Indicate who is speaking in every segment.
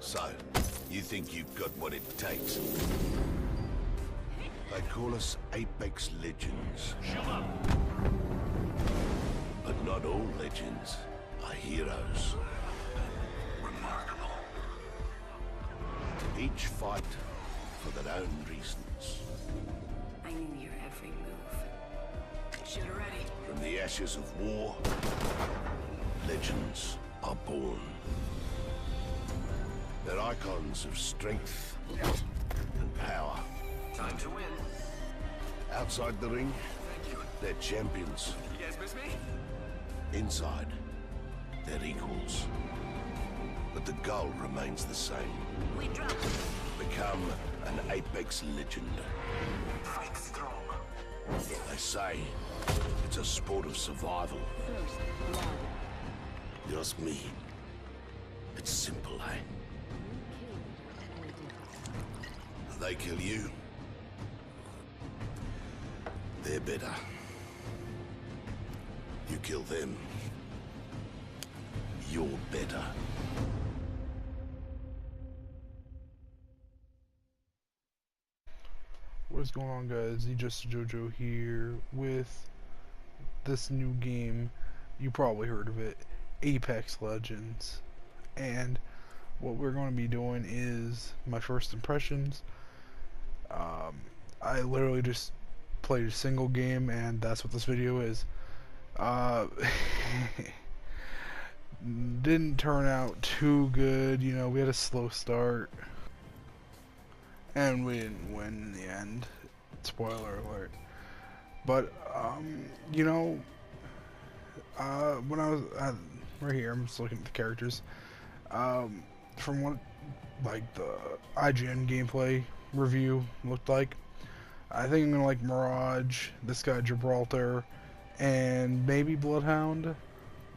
Speaker 1: So, you think you've got what it takes? They call us Apex Legends. But not all legends are heroes. Remarkable. Each fight for their own reasons.
Speaker 2: I knew your every move. Shoot ready.
Speaker 1: From the ashes of war, legends are born. They're icons of strength and power.
Speaker 3: Time to win.
Speaker 1: Outside the ring, they're champions.
Speaker 3: You guys miss me?
Speaker 1: Inside, they're equals. But the goal remains the same.
Speaker 2: We drop.
Speaker 1: Become an Apex Legend.
Speaker 3: Fight strong.
Speaker 1: They say it's a sport of survival.
Speaker 2: First blood.
Speaker 1: You ask me, it's simple, eh? They kill you, they're better. You kill them, you're better.
Speaker 4: What's going on, guys? Jester JoJo here with this new game. You probably heard of it, Apex Legends. And what we're going to be doing is my first impressions. I literally just played a single game, and that's what this video is. Didn't turn out too good, you know. We had a slow start, and we didn't win in the end. Spoiler alert. But you know, when I was right here, I'm just looking at the characters. From what like the IGN gameplay review looked like, I think I'm gonna like Mirage, this guy Gibraltar, and maybe Bloodhound.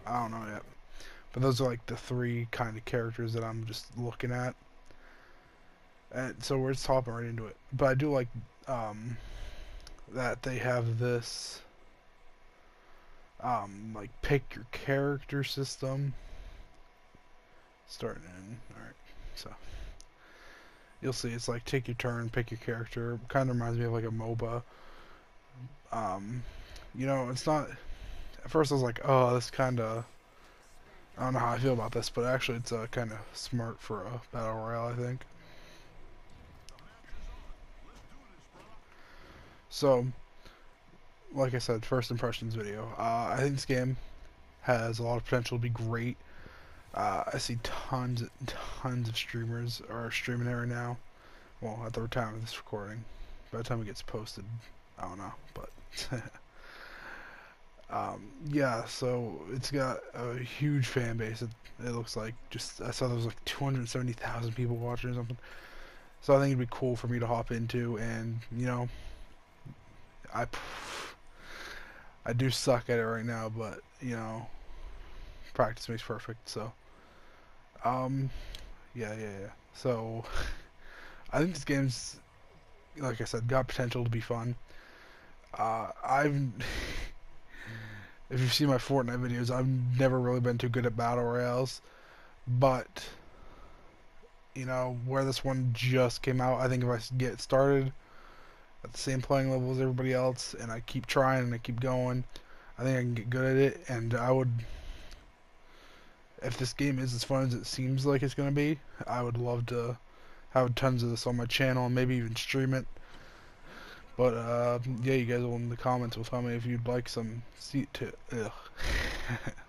Speaker 4: I don't know yet, but those are like the three kind of characters that I'm just looking at. And so we're just hopping right into it. But I do like that they have this like pick your character system. Starting in, alright, so you'll see it's like take your turn, pick your character. Kind of reminds me of like a MOBA. You know, it's not, at first I was like, oh, this kind of, I don't know how I feel about this, but actually it's kind of smart for a battle royale, I think. So, like I said, first impressions video. I think this game has a lot of potential to be great. I see tons of streamers are streaming it right now. Well, at the time of this recording. By the time it gets posted, I don't know, but yeah. So it's got a huge fan base. It looks like. Just I saw there was like 270,000 people watching or something. So I think it'd be cool for me to hop into, and you know, I do suck at it right now, but you know, practice makes perfect. So yeah. So I think this game's, like I said, got potential to be fun. If you've seen my Fortnite videos, I've never really been too good at battle royales, but you know, where this one just came out, I think if I get started at the same playing level as everybody else, and I keep trying and I keep going, I think I can get good at it. And I would, if this game is as fun as it seems like it's gonna be, I would love to have tons of this on my channel and maybe even stream it. But yeah, you guys will in the comments will tell me if you'd like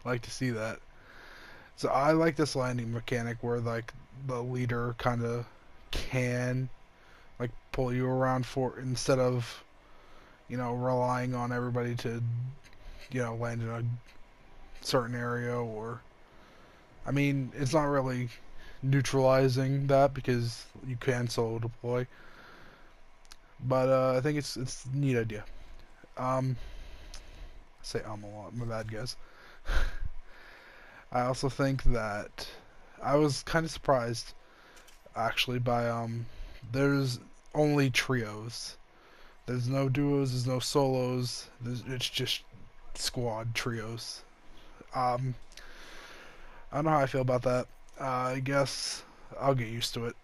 Speaker 4: like to see that. So I like this landing mechanic where like the leader kind of can like pull you around for, instead of, you know, relying on everybody to, you know, land in a certain area. Or I mean, it's not really neutralizing that because you can solo deploy, but I think it's a neat idea. I say a lot, my bad, guys. I also think that I was kind of surprised actually by there's only trios. There's no duos, there's no solos, it's just squad trios. I don't know how I feel about that. I guess I'll get used to it.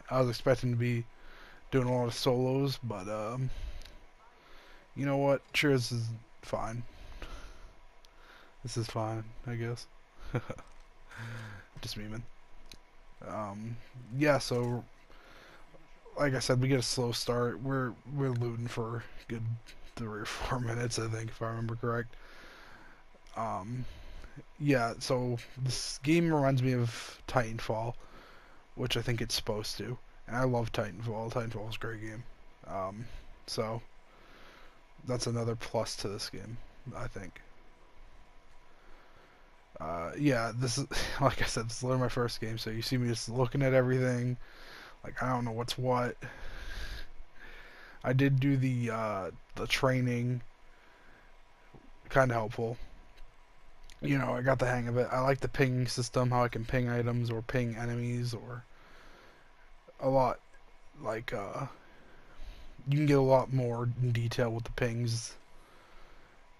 Speaker 4: I was expecting to be doing a lot of solos, but you know what? Sure, this is fine. This is fine, I guess. Just memeing. Yeah. So, like I said, we get a slow start. We're looting for a good 3 or 4 minutes, I think, if I remember correct. Yeah. So this game reminds me of Titanfall, which I think it's supposed to. And I love Titanfall. Titanfall is a great game. So that's another plus to this game, I think. Yeah, this is, like I said, this is literally my first game, so you see me just looking at everything, like, I don't know what's what. I did do the training, kind of helpful. You know, I got the hang of it. I like the ping system, how I can ping items or ping enemies, or a lot, like, you can get a lot more in detail with the pings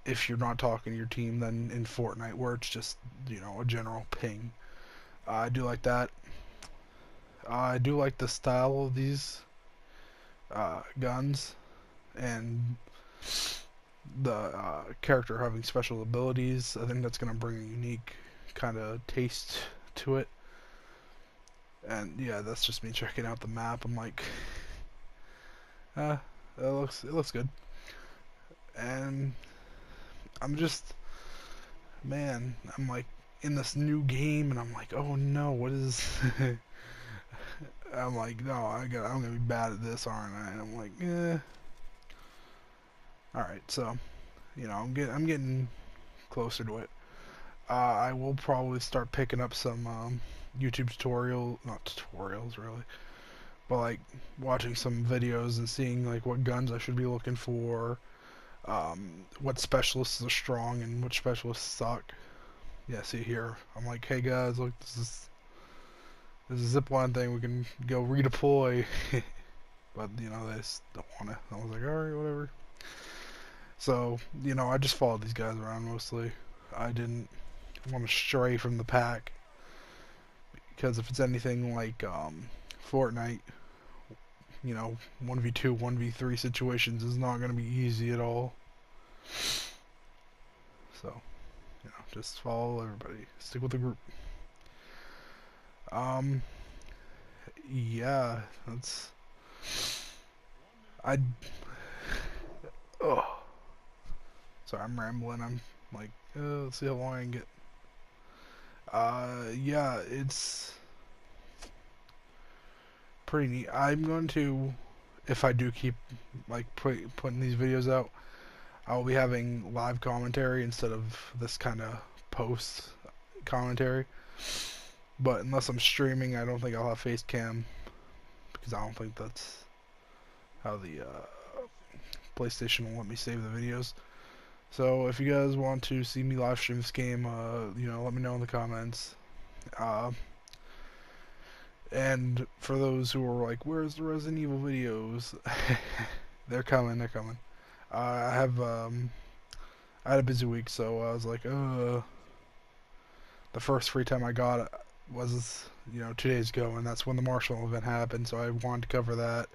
Speaker 4: if you're not talking to your team than in Fortnite, where it's just, you know, a general ping. I do like that. I do like the style of these guns, and the character having special abilities. I think that's going to bring a unique kind of taste to it. And yeah, that's just me checking out the map. I'm like, it looks good. And I'm just, man, I'm like in this new game, and I'm like, oh no, what is? I'm like, no, I'm gonna be bad at this, aren't I? And I'm like, all right, so, you know, I'm getting closer to it. I will probably start picking up some YouTube not tutorials really, but like watching some videos and seeing like what guns I should be looking for, what specialists are strong and which specialists suck. Yeah, see here, I'm like, hey guys, look, this is a zipline thing, we can go redeploy. But, you know, they just don't want to. I was like, alright, whatever. So, you know, I just followed these guys around mostly. I didn't want to stray from the pack, because if it's anything like Fortnite, you know, 1v2, 1v3 situations is not going to be easy at all. So, you know, just follow everybody. Stick with the group. Yeah, that's... Oh. Sorry, I'm rambling. I'm like, let's see how long I can get. Yeah, it's pretty neat. I'm going to, if I do keep like putting these videos out, I'll be having live commentary instead of this kind of post commentary. But unless I'm streaming, I don't think I'll have face cam, because I don't think that's how the PlayStation will let me save the videos. So if you guys want to see me live stream this game, you know, let me know in the comments. And for those who are like, where's the Resident Evil videos? They're coming. I had a busy week, so I was like, the first free time I got was, you know, 2 days ago, and that's when the Marshall event happened, so I wanted to cover that.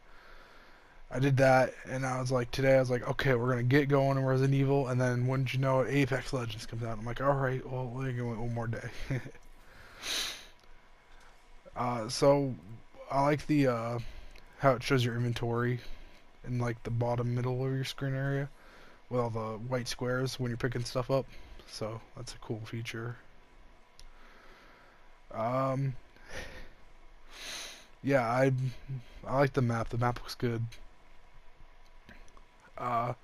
Speaker 4: I did that, and I was like, today I was like, okay, we're gonna get going in Resident Evil, and then wouldn't you know it, Apex Legends comes out. I'm like, alright, well, we're gonna wait one more day. So I like the how it shows your inventory in like the bottom middle of your screen area with all the white squares when you're picking stuff up. So that's a cool feature. Yeah, I like the map. The map looks good. I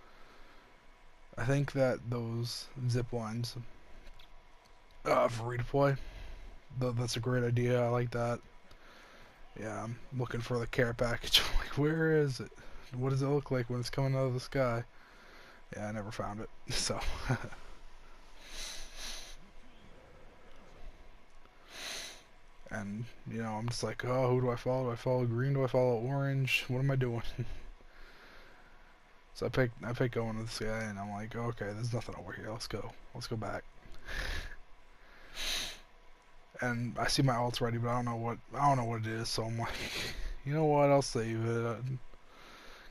Speaker 4: think that those zip lines for redeploy, that's a great idea. I like that. Yeah, I'm looking for the care package. I'm like, where is it? What does it look like when it's coming out of the sky? Yeah, I never found it. So. And, you know, I'm just like, oh, who do I follow? Do I follow green? Do I follow orange? What am I doing? So I pick going to this guy, and I'm like, okay, there's nothing over here. Let's go. Let's go back. and I see my ult's ready, but I don't know what it is. So I'm like, you know what? I'll save it,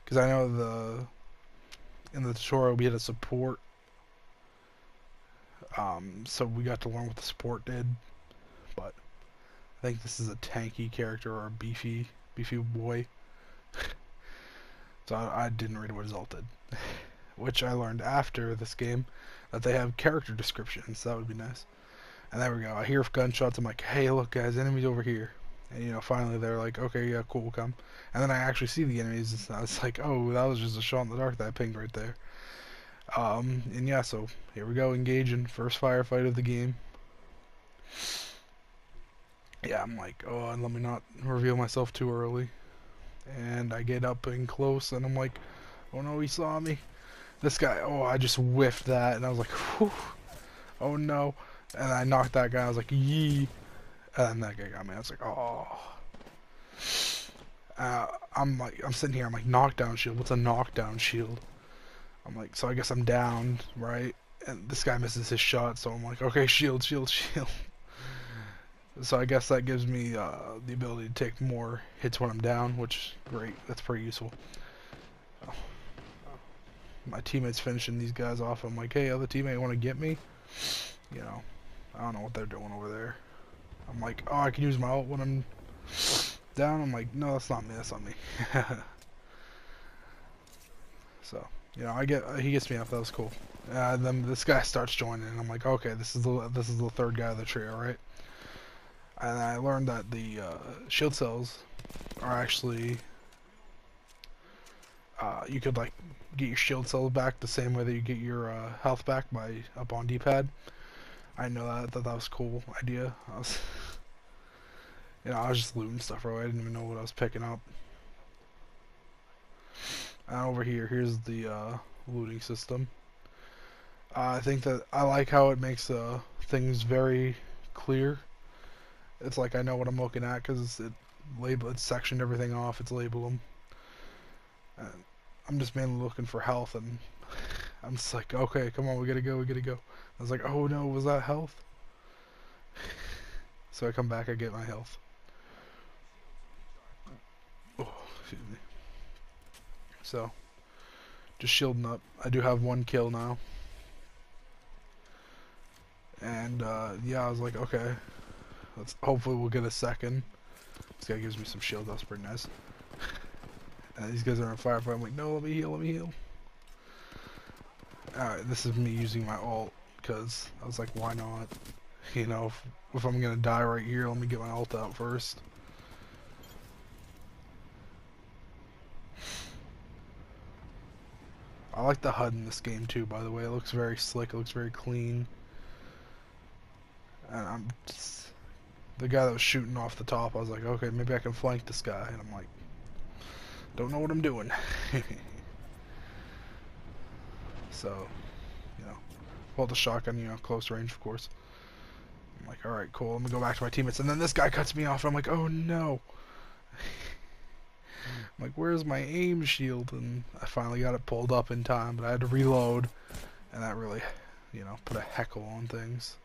Speaker 4: because I know in the tutorial we had a support. So we got to learn what the support did, but I think this is a tanky character or a beefy boy. So I didn't read what his ult did, which I learned after this game that they have character descriptions. So that would be nice. And there we go. I hear gunshots. I'm like, hey, look, guys, enemies over here. And you know, finally they're like, okay, yeah, cool, we'll come. And then I actually see the enemies. And I was like, oh, that was just a shot in the dark that I pinged right there. And yeah, so here we go, engaging first firefight of the game. Yeah, I'm like, oh, and let me not reveal myself too early. And I get up and close, and I'm like, oh no, he saw me. This guy, oh, I just whiffed that, and I was like, whew, oh no. And I knocked that guy, I was like, yee. And that guy got me, I was like, oh. I'm sitting here, I'm like, knockdown shield, what's a knockdown shield? I'm like, so I guess I'm down, right? And this guy misses his shot, so I'm like, okay, shield, shield, shield. So I guess that gives me the ability to take more hits when I'm down, which is great. That's pretty useful. Oh. My teammate's finishing these guys off. I'm like, hey, other teammate, want to get me? You know, I don't know what they're doing over there. I'm like, oh, I can use my ult when I'm down. I'm like, no, that's not me. That's not me. So, you know, he gets me up. That was cool. Then this guy starts joining, and I'm like, okay, this is the third guy of the trio, right? And I learned that the shield cells are actually you could like get your shield cells back the same way that you get your health back by up on D-pad. I know that that was a cool idea. I was, you know, I was just looting stuff, right? I didn't even know what I was picking up. And over here, here's the looting system. I think that I like how it makes things very clear. It's like I know what I'm looking at because it's sectioned everything off. It's labeled them. And I'm just mainly looking for health, and I'm just like, okay, come on, we gotta go, we gotta go. I was like, oh no, was that health? So I come back, I get my health. Oh, excuse me. So, just shielding up. I do have 1 kill now. And yeah, I was like, okay, hopefully we'll get a second. This guy gives me some shield, that's pretty nice. And these guys are on firefight. I'm like, no, let me heal, let me heal. Alright, this is me using my ult, because I was like, why not? You know, if I'm gonna die right here, let me get my ult out first. I like the HUD in this game too, by the way. It looks very slick, it looks very clean. And I'm just, the guy that was shooting off the top, I was like, okay, maybe I can flank this guy. And I'm like, don't know what I'm doing. So, you know, pull the shotgun, you know, close range, of course. I'm like, alright, cool, let me go back to my teammates. And then this guy cuts me off, and I'm like, oh no. I'm like, where's my aim shield? And I finally got it pulled up in time, but I had to reload. And that really, you know, put a heckle on things.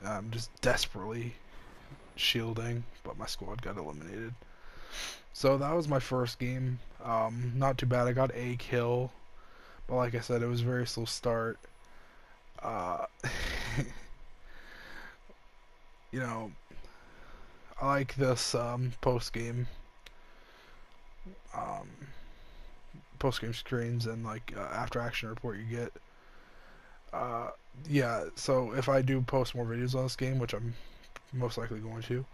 Speaker 4: I'm just desperately shielding, but my squad got eliminated. So that was my first game. Not too bad. I got a kill, but like I said, it was a very slow start. You know, I like this post-game screens and like after action report you get. Yeah, so if I do post more videos on this game, which I'm most likely going to,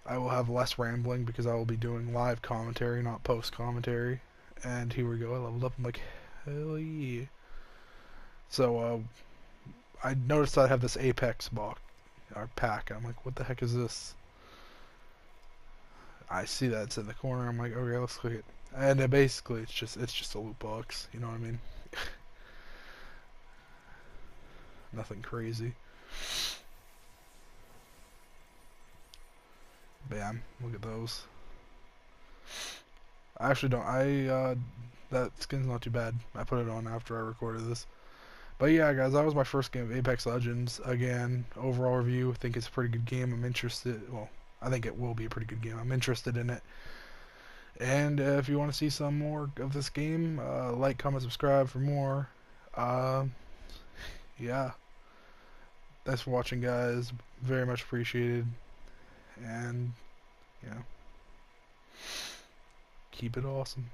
Speaker 4: I will have less rambling because I will be doing live commentary, not post commentary. And here we go, I leveled up. I'm like, hell yeah. So I noticed I have this Apex box or pack. I'm like, what the heck is this? I see that it's in the corner. I'm like, okay, let's click it. And basically, it's just a loot box. You know what I mean? Nothing crazy. Bam! Look at those. I actually don't. That skin's not too bad. I put it on after I recorded this. But yeah, guys, that was my first game of Apex Legends. Again, overall review, I think it's a pretty good game. I'm interested, well, I think it will be a pretty good game. I'm interested in it. And if you want to see some more of this game, like, comment, subscribe for more. Yeah. Thanks for watching, guys. Very much appreciated. And, you know, keep it awesome.